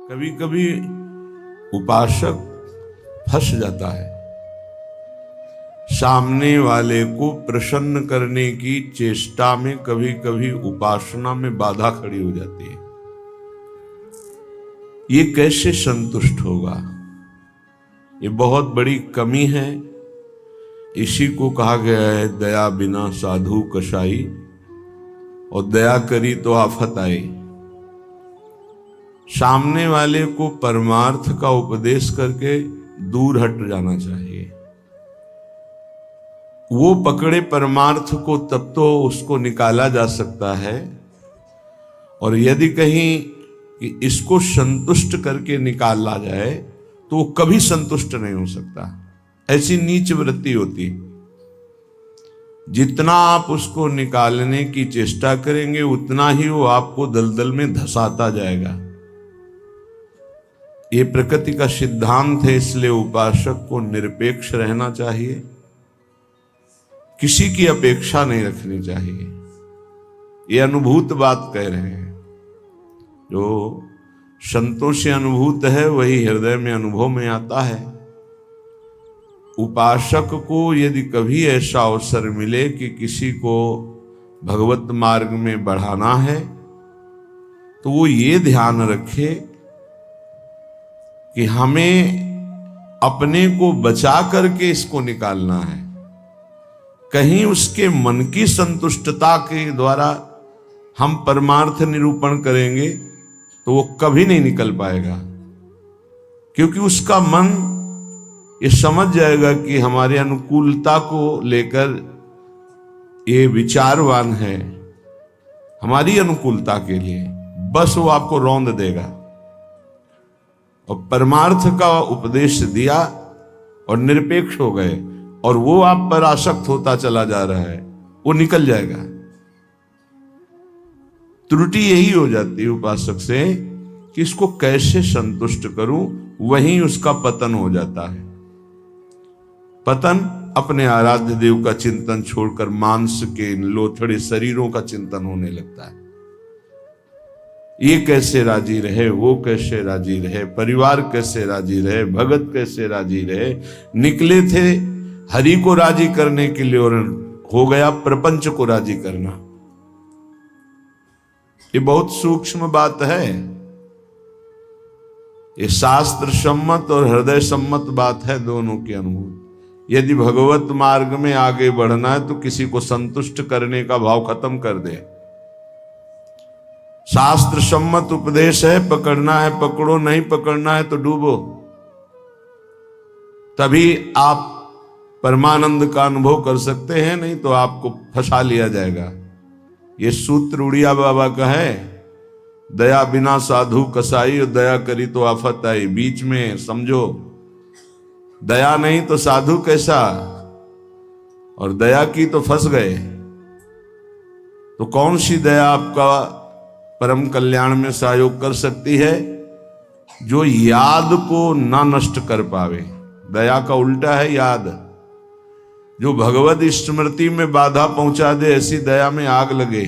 कभी कभी उपासक फंस जाता है, सामने वाले को प्रसन्न करने की चेष्टा में कभी कभी उपासना में बाधा खड़ी हो जाती है। ये कैसे संतुष्ट होगा? ये बहुत बड़ी कमी है। इसी को कहा गया है दया बिना साधु कसाई, और दया करी तो आफत आई। सामने वाले को परमार्थ का उपदेश करके दूर हट जाना चाहिए। वो पकड़े परमार्थ को तब तो उसको निकाला जा सकता है, और यदि कहीं कि इसको संतुष्ट करके निकाला जाए तो वो कभी संतुष्ट नहीं हो सकता। ऐसी नीच वृत्ति होती। जितना आप उसको निकालने की चेष्टा करेंगे उतना ही वो आपको दलदल में धंसाता जाएगा। ये प्रकृति का सिद्धांत है, इसलिए उपासक को निरपेक्ष रहना चाहिए, किसी की अपेक्षा नहीं रखनी चाहिए। ये अनुभूत बात कह रहे हैं। जो संतों से अनुभूत है वही हृदय में अनुभव में आता है। उपासक को यदि कभी ऐसा अवसर मिले कि किसी को भगवत मार्ग में बढ़ाना है तो वो ये ध्यान रखे कि हमें अपने को बचा करके इसको निकालना है। कहीं उसके मन की संतुष्टता के द्वारा हम परमार्थ निरूपण करेंगे तो वो कभी नहीं निकल पाएगा, क्योंकि उसका मन ये समझ जाएगा कि हमारे अनुकूलता को लेकर ये विचारवान है, हमारी अनुकूलता के लिए, बस वो आपको रौंद देगा। और परमार्थ का उपदेश दिया और निरपेक्ष हो गए और वो आप पर आसक्त होता चला जा रहा है, वो निकल जाएगा। त्रुटि यही हो जाती है उपासक से कि इसको कैसे संतुष्ट करूं, वहीं उसका पतन हो जाता है। पतन अपने आराध्य देव का चिंतन छोड़कर मांस के लोथड़े शरीरों का चिंतन होने लगता है। ये कैसे राजी रहे, वो कैसे राजी रहे, परिवार कैसे राजी रहे, भगत कैसे राजी रहे। निकले थे हरि को राजी करने के लिए और हो गया प्रपंच को राजी करना। ये बहुत सूक्ष्म बात है। ये शास्त्र सम्मत और हृदय सम्मत बात है, दोनों की अनुभूति। यदि भगवत मार्ग में आगे बढ़ना है तो किसी को संतुष्ट करने का भाव खत्म कर दे। शास्त्र सम्मत उपदेश है, पकड़ना है पकड़ो, नहीं पकड़ना है तो डूबो। तभी आप परमानंद का अनुभव कर सकते हैं, नहीं तो आपको फंसा लिया जाएगा। ये सूत्र उड़िया बाबा का है, दया बिना साधु कसाई और दया करी तो आफत आई। बीच में समझो, दया नहीं तो साधु कैसा, और दया की तो फंस गए। तो कौन सी दया आपका परम कल्याण में सहयोग कर सकती है? जो याद को ना नष्ट कर पावे। दया का उल्टा है याद। जो भगवत स्मृति में बाधा पहुंचा दे, ऐसी दया में आग लगे।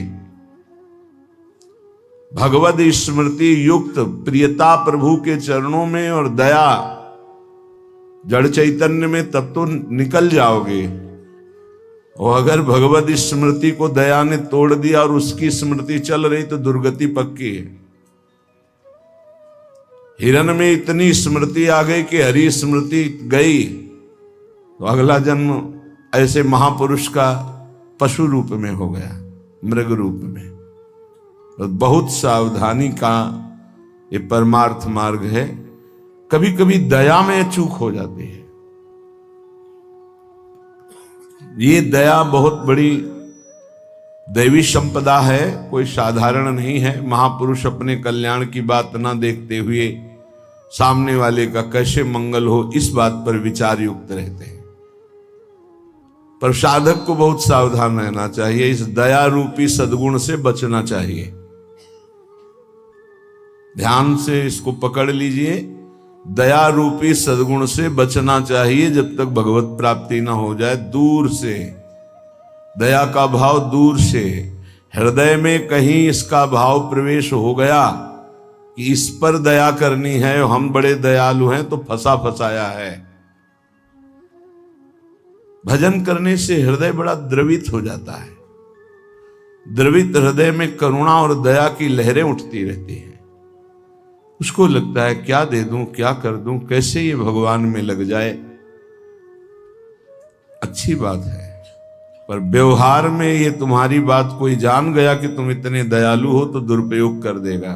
भगवत स्मृति युक्त प्रियता प्रभु के चरणों में और दया जड़ चैतन्य में, तब तो निकल जाओगे। और अगर भगवत स्मृति को दया ने तोड़ दिया और उसकी स्मृति चल रही तो दुर्गति पक्की है। हिरण में इतनी स्मृति आ गई कि हरि स्मृति गई तो अगला जन्म ऐसे महापुरुष का पशु रूप में हो गया, मृग रूप में। तो बहुत सावधानी का ये परमार्थ मार्ग है। कभी कभी दया में चूक हो जाती है। ये दया बहुत बड़ी दैवी संपदा है, कोई साधारण नहीं है। महापुरुष अपने कल्याण की बात ना देखते हुए सामने वाले का कैसे मंगल हो, इस बात पर विचार युक्त रहते हैं। पर साधक को बहुत सावधान रहना चाहिए। इस दया रूपी सद्गुण से बचना चाहिए। ध्यान से इसको पकड़ लीजिए। दया रूपी सद्गुण से बचना चाहिए जब तक भगवत प्राप्ति ना हो जाए। दूर से दया का भाव, दूर से हृदय में कहीं इसका भाव प्रवेश हो गया कि इस पर दया करनी है, हम बड़े दयालु हैं, तो फंसा फंसाया है। भजन करने से हृदय बड़ा द्रवित हो जाता है। द्रवित हृदय में करुणा और दया की लहरें उठती रहती हैं। उसको लगता है क्या दे दूं, क्या कर दूं, कैसे ये भगवान में लग जाए। अच्छी बात है, पर व्यवहार में ये तुम्हारी बात कोई जान गया कि तुम इतने दयालु हो तो दुरुपयोग कर देगा।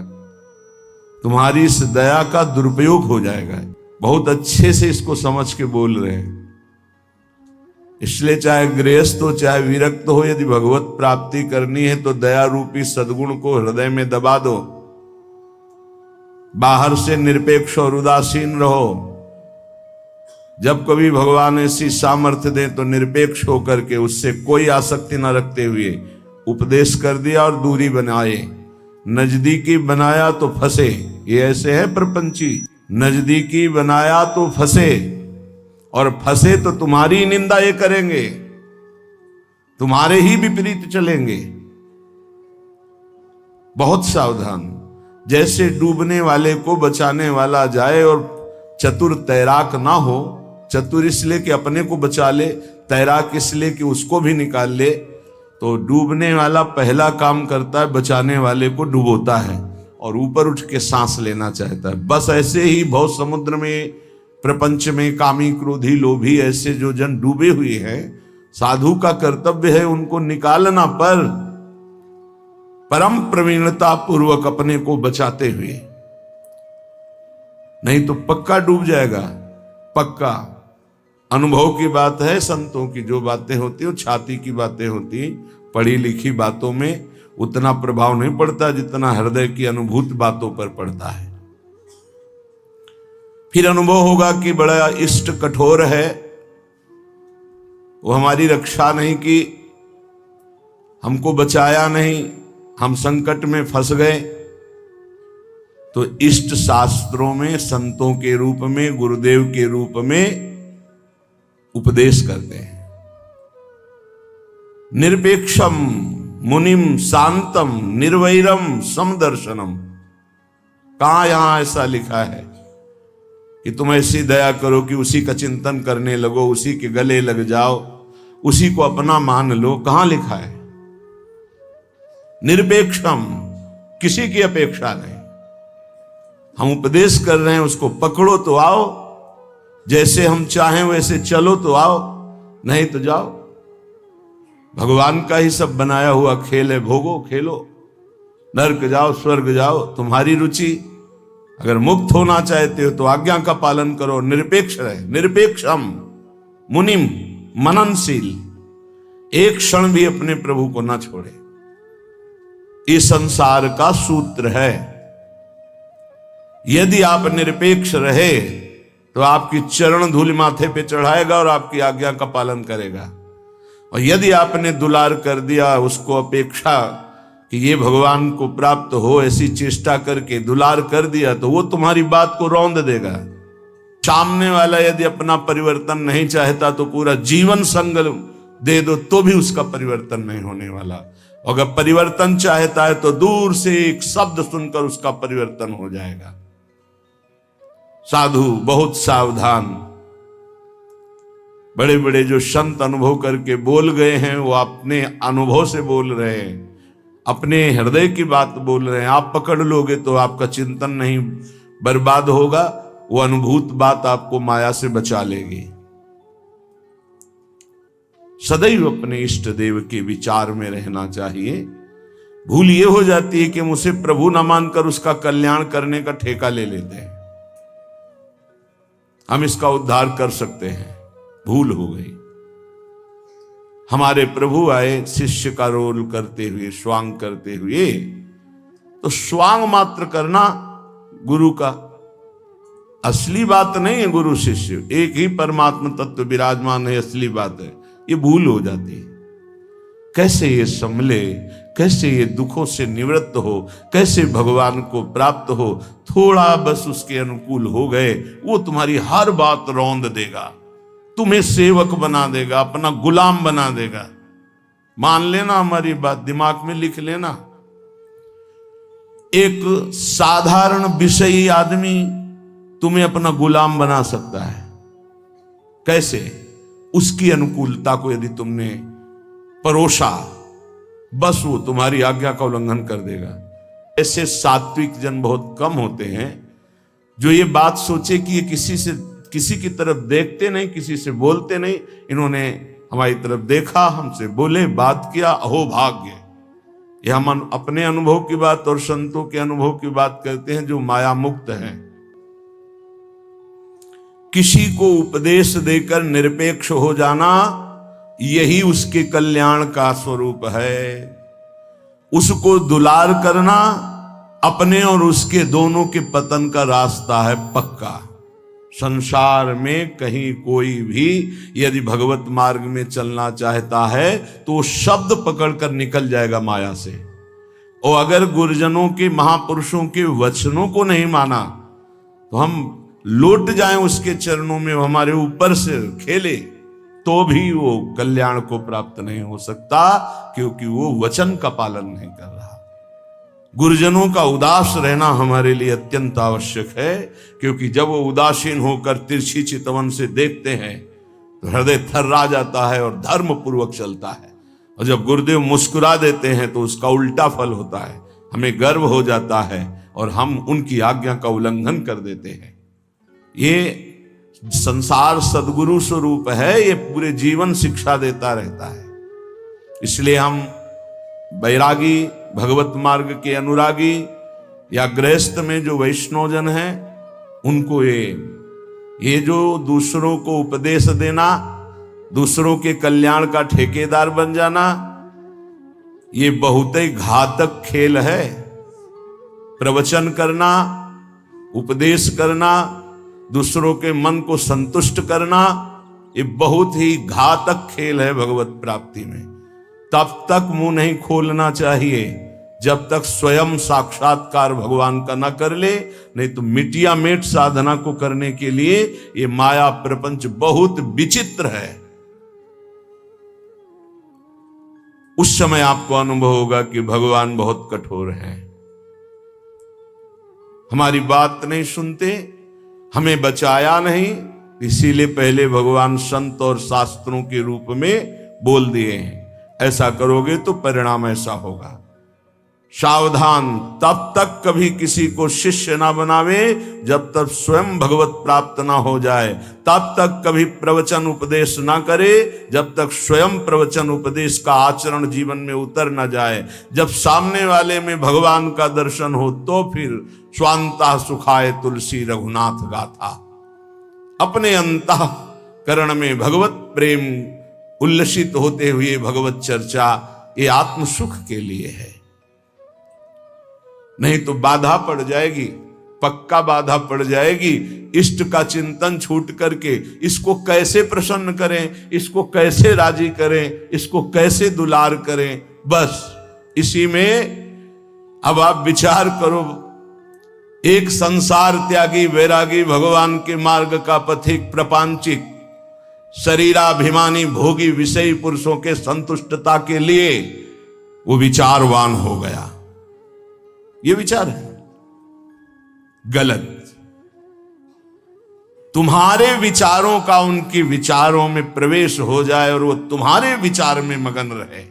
तुम्हारी इस दया का दुरुपयोग हो जाएगा। बहुत अच्छे से इसको समझ के बोल रहे हैं। इसलिए चाहे गृहस्थ हो चाहे विरक्त हो, यदि भगवत प्राप्ति करनी है तो दया रूपी सद्गुण को हृदय में दबा दो। बाहर से निरपेक्ष और उदासीन रहो। जब कभी भगवान ऐसी सामर्थ्य दें तो निरपेक्ष होकर के उससे कोई आसक्ति न रखते हुए उपदेश कर दिया और दूरी बनाए। नजदीकी बनाया तो फंसे, ये ऐसे है प्रपंची। नजदीकी बनाया तो फंसे, और फंसे तो तुम्हारी निंदा ये करेंगे, तुम्हारे ही विपरीत चलेंगे। बहुत सावधान। जैसे डूबने वाले को बचाने वाला जाए और चतुर तैराक ना हो, चतुर इसलिए कि अपने को बचा ले, तैराक इसलिए कि उसको भी निकाल ले, तो डूबने वाला पहला काम करता है बचाने वाले को डुबोता है और ऊपर उठ के सांस लेना चाहता है। बस ऐसे ही बहुत समुद्र में, प्रपंच में कामी क्रोधी लोभी ऐसे जो जन डूबे हुए हैं, साधु का कर्तव्य है उनको निकालना, पर परम प्रवीणता पूर्वक अपने को बचाते हुए, नहीं तो पक्का डूब जाएगा। पक्का अनुभव की बात है। संतों की जो बातें होती है छाती की बातें होती, पढ़ी लिखी बातों में उतना प्रभाव नहीं पड़ता जितना हृदय की अनुभूत बातों पर पड़ता है। फिर अनुभव होगा कि बड़ा इष्ट कठोर है, वो हमारी रक्षा नहीं की, हमको बचाया नहीं, हम संकट में फंस गए। तो इष्ट शास्त्रों में संतों के रूप में, गुरुदेव के रूप में उपदेश करते हैं। निरपेक्षम मुनिम शांतम निर्वैरम समदर्शनम। कहां यहां ऐसा लिखा है कि तुम ऐसी दया करो कि उसी का चिंतन करने लगो, उसी के गले लग जाओ, उसी को अपना मान लो? कहां लिखा है? निरपेक्षम, किसी की अपेक्षा नहीं। हम उपदेश कर रहे हैं, उसको पकड़ो तो आओ, जैसे हम चाहें वैसे चलो तो आओ, नहीं तो जाओ। भगवान का ही सब बनाया हुआ खेल है, भोगो खेलो, नरक जाओ स्वर्ग जाओ, तुम्हारी रुचि। अगर मुक्त होना चाहते हो तो आज्ञा का पालन करो, निरपेक्ष रहे। निरपेक्षम मुनिम, मननशील, एक क्षण भी अपने प्रभु को ना छोड़े। इस संसार का सूत्र है। यदि आप निरपेक्ष रहे तो आपकी चरण धूल माथे पे चढ़ाएगा और आपकी आज्ञा का पालन करेगा। और यदि आपने दुलार कर दिया, उसको अपेक्षा कि ये भगवान को प्राप्त हो, ऐसी चेष्टा करके दुलार कर दिया, तो वो तुम्हारी बात को रौंद देगा। सामने वाला यदि अपना परिवर्तन नहीं चाहता तो पूरा जीवन संग दे दो तो भी उसका परिवर्तन नहीं होने वाला। अगर परिवर्तन चाहता है तो दूर से एक शब्द सुनकर उसका परिवर्तन हो जाएगा। साधु बहुत सावधान। बड़े बड़े जो संत अनुभव करके बोल गए हैं, वो अपने अनुभव से बोल रहे हैं, अपने हृदय की बात बोल रहे हैं। आप पकड़ लोगे तो आपका चिंतन नहीं बर्बाद होगा, वो अनुभूत बात आपको माया से बचा लेगी। सदैव अपने इष्ट देव के विचार में रहना चाहिए। भूल ये हो जाती है कि हम उसे प्रभु न मानकर उसका कल्याण करने का ठेका ले लेते हैं। हम इसका उद्धार कर सकते हैं, भूल हो गई। हमारे प्रभु आए शिष्य का रोल करते हुए, स्वांग करते हुए, तो स्वांग मात्र करना गुरु का असली बात नहीं है। गुरु शिष्य एक ही परमात्मा तत्व विराजमान है, असली बात है। ये भूल हो जाती है। कैसे ये संभले, कैसे ये दुखों से निवृत्त हो, कैसे भगवान को प्राप्त हो। थोड़ा बस उसके अनुकूल हो गए, वो तुम्हारी हर बात रौंद देगा, तुम्हें सेवक बना देगा, अपना गुलाम बना देगा। मान लेना हमारी बात, दिमाग में लिख लेना। एक साधारण विषयी आदमी तुम्हें अपना गुलाम बना सकता है। कैसे? उसकी अनुकूलता को यदि तुमने परोसा, बस वो तुम्हारी आज्ञा का उल्लंघन कर देगा। ऐसे सात्विक जन बहुत कम होते हैं जो ये बात सोचे कि ये किसी की तरफ देखते नहीं, किसी से बोलते नहीं। इन्होंने हमारी तरफ देखा, हमसे बोले, बात किया, अहो भाग्य। यह हम अपने अनुभव की बात और संतों के अनुभव की बात करते हैं जो माया मुक्त हैं। किसी को उपदेश देकर निरपेक्ष हो जाना, यही उसके कल्याण का स्वरूप है। उसको दुलार करना अपने और उसके दोनों के पतन का रास्ता है पक्का। संसार में कहीं कोई भी यदि भगवत मार्ग में चलना चाहता है तो वो शब्द पकड़कर निकल जाएगा माया से। और अगर गुरुजनों के, महापुरुषों के वचनों को नहीं माना तो हम लौट जाएं उसके चरणों में, वो हमारे ऊपर से खेले, तो भी वो कल्याण को प्राप्त नहीं हो सकता, क्योंकि वो वचन का पालन नहीं कर रहा। गुरुजनों का उदास रहना हमारे लिए अत्यंत आवश्यक है, क्योंकि जब वो उदासीन होकर तिरछी चितवन से देखते हैं तो हृदय थर्रा जाता है और धर्म पूर्वक चलता है। और जब गुरुदेव मुस्कुरा देते हैं तो उसका उल्टा फल होता है, हमें गर्व हो जाता है और हम उनकी आज्ञा का उल्लंघन कर देते हैं। ये संसार सद्गुरु स्वरूप है, ये पूरे जीवन शिक्षा देता रहता है। इसलिए हम बैरागी, भगवत मार्ग के अनुरागी या गृहस्थ में जो वैष्णवजन हैं, उनको ये जो दूसरों को उपदेश देना, दूसरों के कल्याण का ठेकेदार बन जाना, ये बहुत ही घातक खेल है। प्रवचन करना, उपदेश करना, दूसरों के मन को संतुष्ट करना, ये बहुत ही घातक खेल है भगवत प्राप्ति में। तब तक मुंह नहीं खोलना चाहिए जब तक स्वयं साक्षात्कार भगवान का न कर ले, नहीं तो मिटिया मेट साधना को करने के लिए ये माया प्रपंच बहुत विचित्र है। उस समय आपको अनुभव होगा कि भगवान बहुत कठोर हैं, हमारी बात नहीं सुनते, हमें बचाया नहीं, इसीलिए पहले भगवान संत और शास्त्रों के रूप में बोल दिए हैं, ऐसा करोगे तो परिणाम ऐसा होगा। सावधान, तब तक कभी किसी को शिष्य ना बनावे जब तक स्वयं भगवत प्राप्त ना हो जाए। तब तक कभी प्रवचन उपदेश ना करे जब तक स्वयं प्रवचन उपदेश का आचरण जीवन में उतर ना जाए। जब सामने वाले में भगवान का दर्शन हो तो फिर स्वांता सुखाए तुलसी रघुनाथ गाथा। अपने अंतःकरण में भगवत प्रेम उल्लसित होते हुए भगवत चर्चा, ये आत्म सुख के लिए है। नहीं तो बाधा पड़ जाएगी, पक्का बाधा पड़ जाएगी। इष्ट का चिंतन छूट करके इसको कैसे प्रसन्न करें, इसको कैसे राजी करें, इसको कैसे दुलार करें, बस इसी में अब आप विचार करो। एक संसार त्यागी वैरागी भगवान के मार्ग का पथिक प्रपंचिक शरीराभिमानी भोगी विषयी पुरुषों के संतुष्टता के लिए वो विचारवान हो गया। ये विचार है गलत। तुम्हारे विचारों का उनके विचारों में प्रवेश हो जाए और वो तुम्हारे विचार में मगन रहे,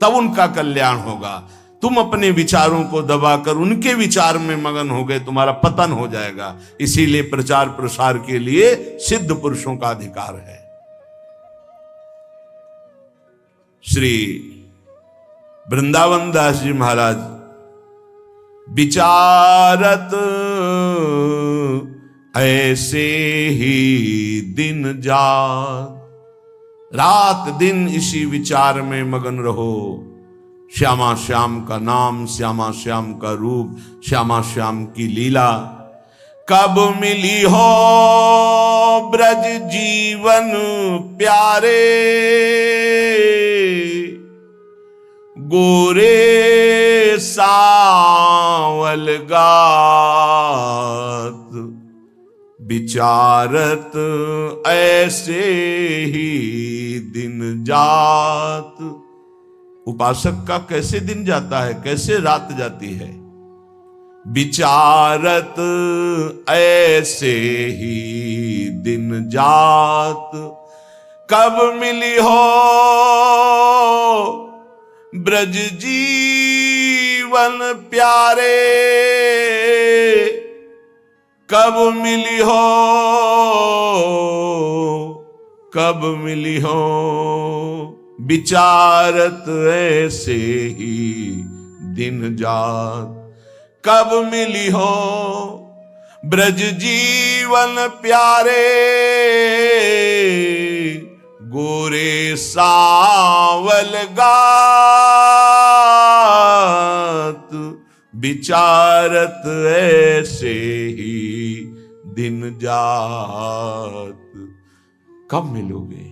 तब उनका कल्याण होगा। तुम अपने विचारों को दबाकर उनके विचार में मगन हो गए, तुम्हारा पतन हो जाएगा। इसीलिए प्रचार प्रसार के लिए सिद्ध पुरुषों का अधिकार है। श्री वृंदावन दास जी महाराज विचारत ऐसे ही दिन रात दिन इसी विचार में मगन रहो। श्यामा श्याम का नाम, श्यामा श्याम का रूप, श्यामा श्याम की लीला। कब मिली हो ब्रज जीवन प्यारे, गोरे सावल गात। विचारत ऐसे ही दिन जात। उपासक का कैसे दिन जाता है, कैसे रात जाती है। विचारत ऐसे ही दिन जात, कब मिली हो ब्रज जीवन प्यारे, कब मिली हो, कब मिली हो, विचारत ऐसे ही दिन जात, कब मिली हो ब्रज जीवन प्यारे, गोरे सावल गात, विचारत ऐसे ही दिन जात। कब मिलोगे?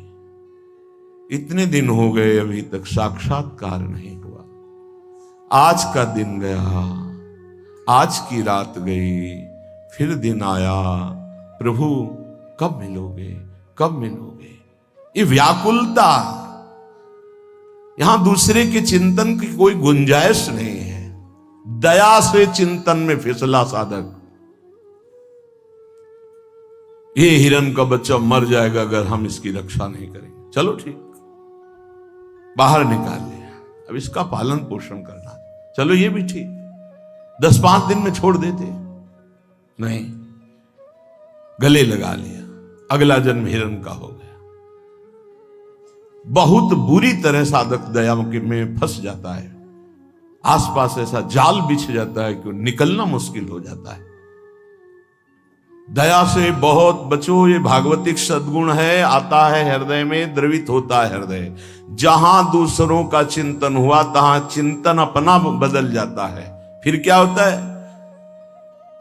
इतने दिन हो गए अभी तक साक्षात्कार नहीं हुआ। आज का दिन गया, आज की रात गई, फिर दिन आया, प्रभु कब मिलोगे, कब मिलोगे? ये व्याकुलता, यहां दूसरे के चिंतन की कोई गुंजाइश नहीं है। दया से चिंतन में फिसला साधक, ये हिरण का बच्चा मर जाएगा अगर हम इसकी रक्षा नहीं करेंगे। चलो ठीक, बाहर निकाल लिया, अब इसका पालन पोषण करना, चलो ये भी ठीक, 10-5 दिन में छोड़ देते, नहीं, गले लगा लिया, अगला जन्म हिरण का हो गया। बहुत बुरी तरह साधक दया में फंस जाता है, आसपास ऐसा जाल बिछ जाता है कि निकलना मुश्किल हो जाता है। दया से बहुत बचो, ये भागवतिक सद्गुण है, आता है हृदय में, द्रवित होता है हृदय। जहां दूसरों का चिंतन हुआ तहां चिंतन अपना बदल जाता है। फिर क्या होता है?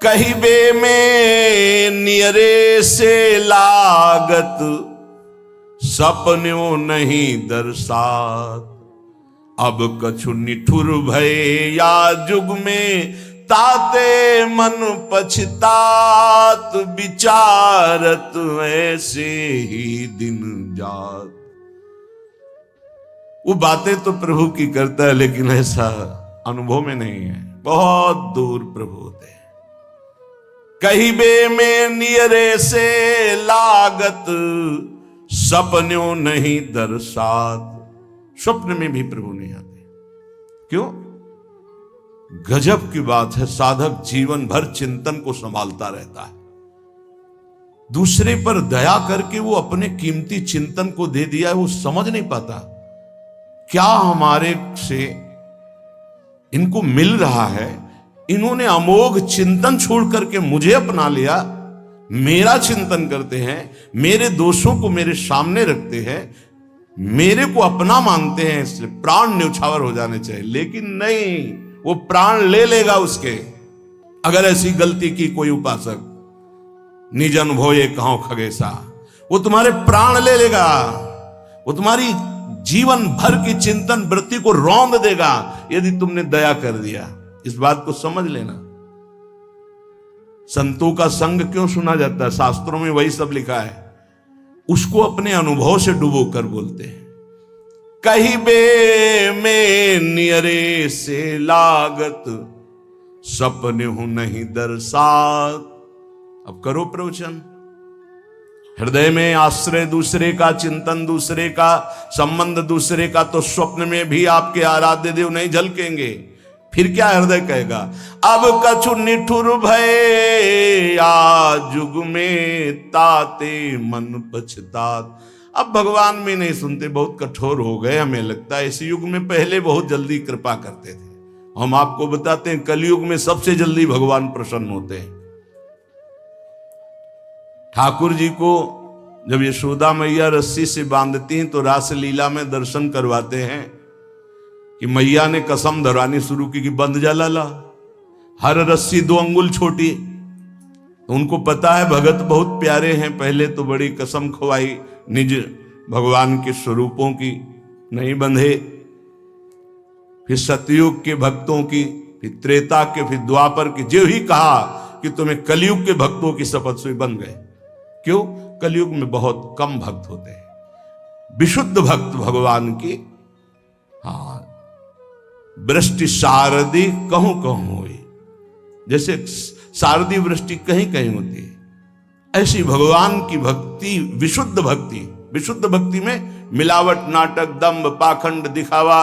कहिबे में नियरे से लागत, सपन्यों नहीं दर्शात, अब कछु निठुर भय या जुग में, ताते मन पछतात, विचारत ऐसे ही दिन जात। वो बातें तो प्रभु की करता है, लेकिन ऐसा अनुभव में नहीं है, बहुत दूर प्रभु होते हैं। कहिबे में नियरे से लागत, सपन्यों नहीं दर्शात, स्वप्न में भी प्रभु नहीं आते। क्यों? गजब की बात है, साधक जीवन भर चिंतन को संभालता रहता है, दूसरे पर दया करके वो अपने कीमती चिंतन को दे दिया है, वो समझ नहीं पाता क्या हमारे से इनको मिल रहा है। इन्होंने अमोघ चिंतन छोड़ करके मुझे अपना लिया, मेरा चिंतन करते हैं, मेरे दोषों को मेरे सामने रखते हैं, मेरे को अपना मानते हैं, इसलिए प्राण न्यौछावर हो जाने चाहिए। लेकिन नहीं, वो प्राण ले लेगा उसके, अगर ऐसी गलती की कोई उपासक। निज अनुभव कहो खगेसा, वो तुम्हारे प्राण ले लेगा, वो तुम्हारी जीवन भर की चिंतन वृत्ति को रौंद देगा यदि तुमने दया कर दिया। इस बात को समझ लेना। संतों का संग क्यों सुना जाता है? शास्त्रों में वही सब लिखा है, उसको अपने अनुभव से डुबो कर बोलते हैं। कहिबे में नियरे से लागत, सपने हूं नहीं दर्शात। अब करो प्रवचन, हृदय में आश्रय दूसरे का, चिंतन दूसरे का, संबंध दूसरे का, तो स्वप्न में भी आपके आराध्य देव नहीं झलकेंगे। फिर क्या हृदय कहेगा? अब कछु निठुर भय या जुग में, ताते मन पछतात। अब भगवान में नहीं सुनते, बहुत कठोर हो गए। हमें लगता है इस युग में, पहले बहुत जल्दी कृपा करते थे। हम आपको बताते हैं कलयुग में सबसे जल्दी भगवान प्रसन्न होते हैं। ठाकुर जी को जब यशोदा मैया रस्सी से बांधती हैं तो रास लीला में दर्शन करवाते हैं कि मैया ने कसम धरवानी शुरू की कि बंध जा लाला, हर रस्सी 2 अंगुल छोटी। तो उनको पता है भगत बहुत प्यारे हैं, पहले तो बड़ी कसम खवाई निज भगवान के स्वरूपों की, नहीं बंधे। फिर सतयुग के भक्तों की, फिर त्रेता के, फिर द्वापर की, जो ही कहा कि तुम्हें कलयुग के भक्तों की शपथ से बन गए। क्यों? कलयुग में बहुत कम भक्त होते हैं, विशुद्ध भक्त भगवान की। हाँ, वृष्टि शारदी कहूं कहूं हुई, जैसे शारदीय वृष्टि कहीं कहीं होती है, ऐसी भगवान की भक्ति, विशुद्ध भक्ति। विशुद्ध भक्ति में मिलावट, नाटक, दंभ, पाखंड, दिखावा,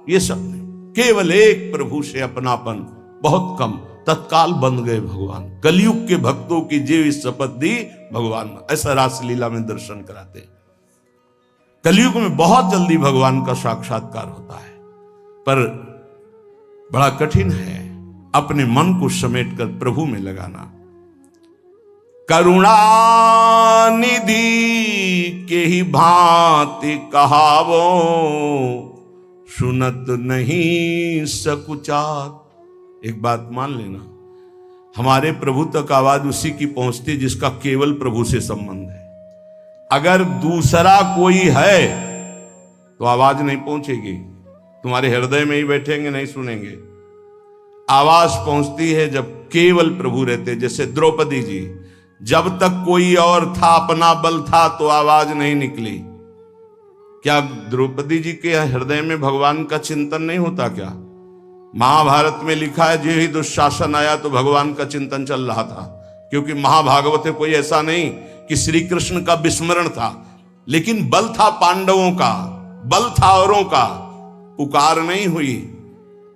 ये सब नहीं। केवल एक प्रभु से अपनापन, बहुत कम, तत्काल बन गए भगवान। कलयुग के भक्तों की जीव शपथ दी भगवान, ऐसा रासलीला में दर्शन कराते। कलयुग में बहुत जल्दी भगवान का साक्षात्कार होता है, पर बड़ा कठिन है अपने मन को समेटकर प्रभु में लगाना। करुणा निधि के ही भांति कहावो, सुनत नहीं सकुचात। एक बात मान लेना, हमारे प्रभु तक आवाज उसी की पहुंचती जिसका केवल प्रभु से संबंध है। अगर दूसरा कोई है तो आवाज नहीं पहुंचेगी, तुम्हारे हृदय में ही बैठेंगे, नहीं सुनेंगे। आवाज पहुंचती है जब केवल प्रभु रहते। जैसे द्रौपदी जी, जब तक कोई और था, अपना बल था, तो आवाज नहीं निकली। क्या द्रौपदी जी के हृदय में भगवान का चिंतन नहीं होता क्या? महाभारत में लिखा है, जो ही दुशासन आया तो भगवान का चिंतन चल रहा था, क्योंकि महाभागवत में कोई ऐसा नहीं कि श्री कृष्ण का विस्मरण था, लेकिन बल था पांडवों का, बल था औरों का। पुकार नहीं हुई,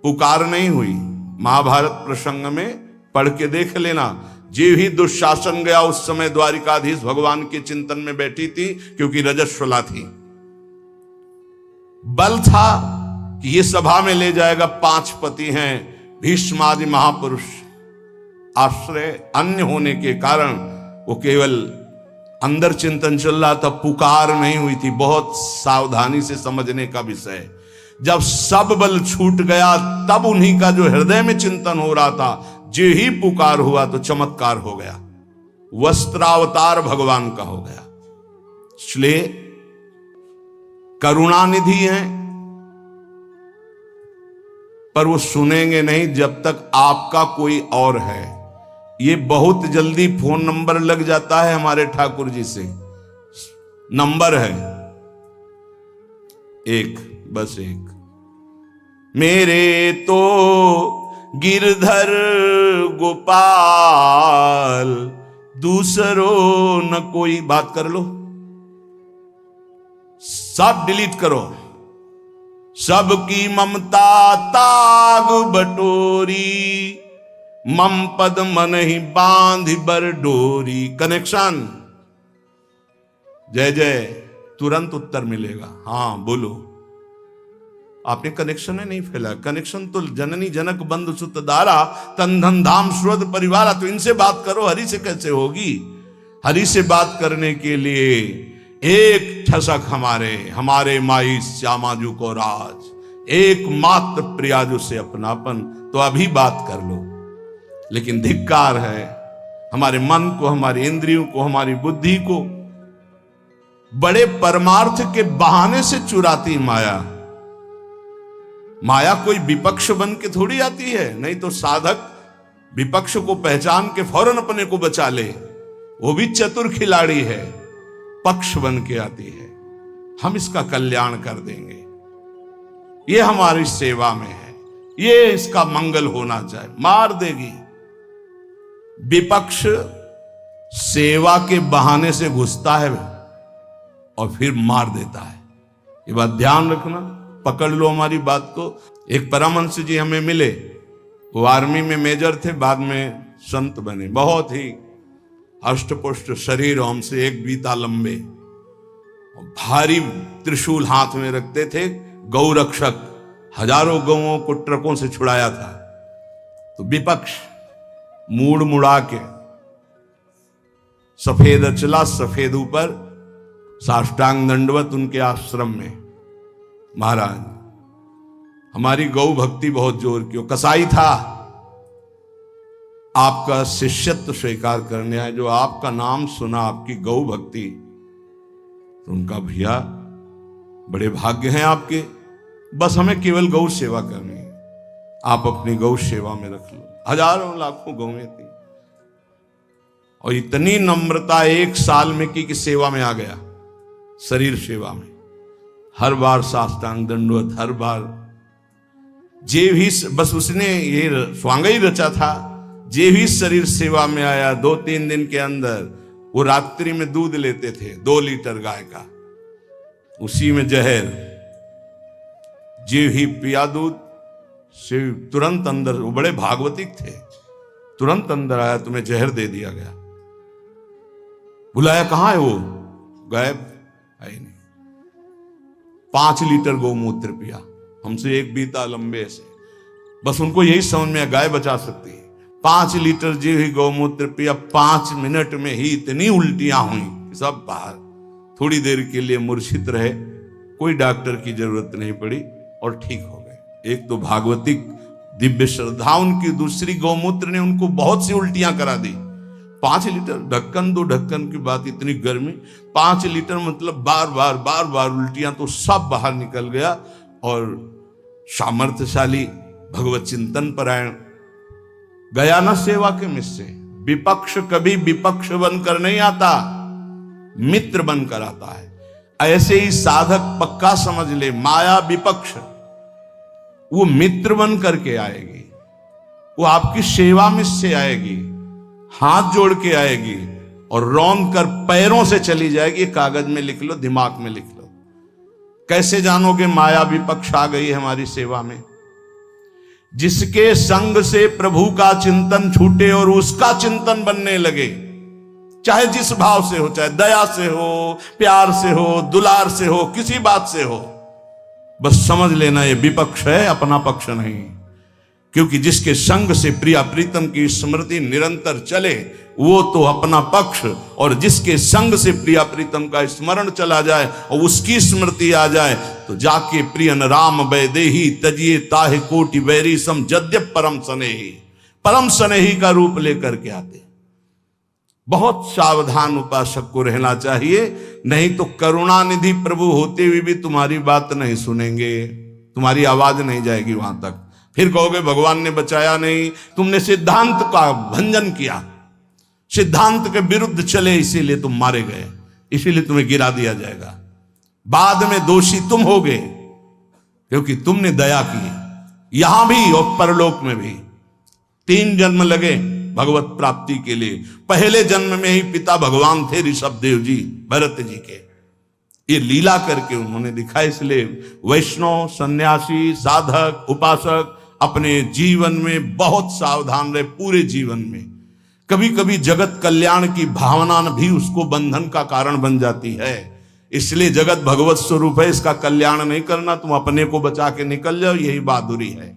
पुकार नहीं हुई। महाभारत प्रसंग में पढ़ के देख लेना, जे ही दुशासन गया उस समय द्वारिकाधीश भगवान के चिंतन में बैठी थी, क्योंकि रजस्वला थी। बल था कि ये सभा में ले जाएगा। 5 पति हैं, भीष्म आदि महापुरुष, आश्रय अन्य होने के कारण वो केवल अंदर चिंतन चल रहा था, पुकार नहीं हुई थी। बहुत सावधानी से समझने का विषय। जब सब बल छूट गया तब उन्हीं का जो हृदय में चिंतन हो रहा था, जो ही पुकार हुआ तो चमत्कार हो गया, वस्त्रावतार भगवान का हो गया। इसलिए करुणानिधि हैं, पर वो सुनेंगे नहीं जब तक आपका कोई और है। ये बहुत जल्दी फोन नंबर लग जाता है हमारे ठाकुर जी से। नंबर है एक, बस एक। मेरे तो गिरधर गोपाल, दूसरों न कोई। बात कर लो, सब डिलीट करो। सबकी ममता ताग बटोरी, मम पद मन ही बांध बर डोरी। कनेक्शन, जय जय, तुरंत उत्तर मिलेगा। हाँ बोलो, आपने कनेक्शन नहीं फैला। कनेक्शन तो जननी जनक बंधु सुत दारा, तन धन धाम सुरत परिवारा। तो इनसे बात करो, हरि से कैसे होगी? हरि से बात करने के लिए एक ठसक हमारे माई श्यामाजू को राज, एक मात्र प्रियाजू से अपनापन। तो अभी बात कर लो। लेकिन धिक्कार है हमारे मन को, हमारी इंद्रियों को, हमारी बुद्धि को बड़े परमार्थ के बहाने से चुराती माया। माया कोई विपक्ष बन के थोड़ी आती है, नहीं तो साधक विपक्ष को पहचान के फौरन अपने को बचा ले। वो भी चतुर खिलाड़ी है, पक्ष बन के आती है। हम इसका कल्याण कर देंगे, ये हमारी सेवा में है, ये इसका मंगल होना चाहिए। मार देगी। विपक्ष सेवा के बहाने से घुसता है और फिर मार देता है। ये बात ध्यान रखना, पकड़ लो हमारी बात को। एक परमहंस जी हमें मिले, वो आर्मी में मेजर थे, बाद में संत बने। बहुत ही अष्टपुष्ट शरीर, हमसे 1 बीता लंबे, भारी त्रिशूल हाथ में रखते थे। गौ रक्षक, हजारों गौओं को ट्रकों से छुड़ाया था। तो विपक्ष मूड़ मुड़ा के, सफेद अचला सफेद ऊपर, साष्टांग दंडवत उनके आश्रम में। महाराज हमारी गौ भक्ति बहुत जोर की। कसाई था, आपका शिष्यत्व स्वीकार करने आए, जो आपका नाम सुना, आपकी गौ भक्ति, तो उनका भैया बड़े भाग्य हैं आपके, बस हमें केवल गौ सेवा करनी है, आप अपनी गौ सेवा में रख लो। हजारों लाखों गौएं थी और इतनी नम्रता 1 साल में की कि सेवा में आ गया, शरीर सेवा में। हर बार साष्टांग दंडवत, हर बार जे भी, बस उसने ये स्वांग ही रचा था जे भी शरीर सेवा में आया 2-3 दिन के अंदर वो रात्रि में दूध लेते थे 2 लीटर गाय का, उसी में जहर, जे ही पिया दूध से तुरंत अंदर, वो बड़े भागवतिक थे, तुरंत अंदर आया, तुम्हें जहर दे दिया गया। बुलाया, कहां है वो? गायब, है ही नहीं। 5 लीटर गौमूत्र पिया, हमसे एक बीता लंबे से, बस उनको यही समझ में गाय बचा सकती है। 5 लीटर जी ही गौमूत्र पिया, 5 मिनट में ही इतनी उल्टियां हुई कि सब बाहर। थोड़ी देर के लिए मूर्छित रहे, कोई डॉक्टर की जरूरत नहीं पड़ी और ठीक हो गए। एक तो भागवतिक दिव्य श्रद्धा उनकी, दूसरी गौमूत्र ने उनको बहुत सी उल्टियां करा दी। 5 लीटर, ढक्कन 2 ढक्कन की बात, इतनी गर्मी, 5 लीटर मतलब बार बार उल्टियां, तो सब बाहर निकल गया। और सामर्थ्यशाली भगवत चिंतन परायण गया न सेवा के मिस से। विपक्ष कभी विपक्ष बनकर नहीं आता, मित्र बनकर आता है। ऐसे ही साधक पक्का समझ ले, माया विपक्ष, वो मित्र बन करके आएगी, वो आपकी सेवा में से आएगी, हाथ जोड़ के आएगी और रौंद कर पैरों से चली जाएगी। कागज में लिख लो, दिमाग में लिख लो। कैसे जानोगे माया विपक्ष आ गई हमारी सेवा में? जिसके संग से प्रभु का चिंतन छूटे और उसका चिंतन बनने लगे, चाहे जिस भाव से हो, चाहे दया से हो, प्यार से हो, दुलार से हो, किसी बात से हो, बस समझ लेना ये विपक्ष है, अपना पक्ष नहीं। क्योंकि जिसके संग से प्रिया प्रीतम की स्मृति निरंतर चले वो तो अपना पक्ष, और जिसके संग से प्रिया प्रीतम का स्मरण चला जाए और उसकी स्मृति आ जाए तो जाके प्रियन राम वैदेही तजिए ताहे कोटि वैरी सम जद्यप परम स्नेही, परम स्नेही का रूप लेकर के आते। बहुत सावधान उपासक को रहना चाहिए, नहीं तो करुणानिधि प्रभु होते हुए भी तुम्हारी बात नहीं सुनेंगे, तुम्हारी आवाज नहीं जाएगी वहां तक। फिर कहोगे भगवान ने बचाया नहीं, तुमने सिद्धांत का भंजन किया, सिद्धांत के विरुद्ध चले, इसीलिए तुम मारे गए, इसीलिए तुम्हें गिरा दिया जाएगा। बाद में दोषी तुम होगे क्योंकि तुमने दया की, यहां भी और परलोक में भी। 3 जन्म लगे भगवत प्राप्ति के लिए। पहले जन्म में ही पिता भगवान थे ऋषभ देव जी, भरत जी के। ये लीला करके उन्होंने दिखाया। इसलिए वैष्णव, सन्यासी, साधक, उपासक अपने जीवन में बहुत सावधान रहे, पूरे जीवन में। कभी कभी जगत कल्याण की भावना भी उसको बंधन का कारण बन जाती है। इसलिए जगत भगवत स्वरूप है, इसका कल्याण नहीं करना, तुम अपने को बचा के निकल जाओ, यही बहादुरी है।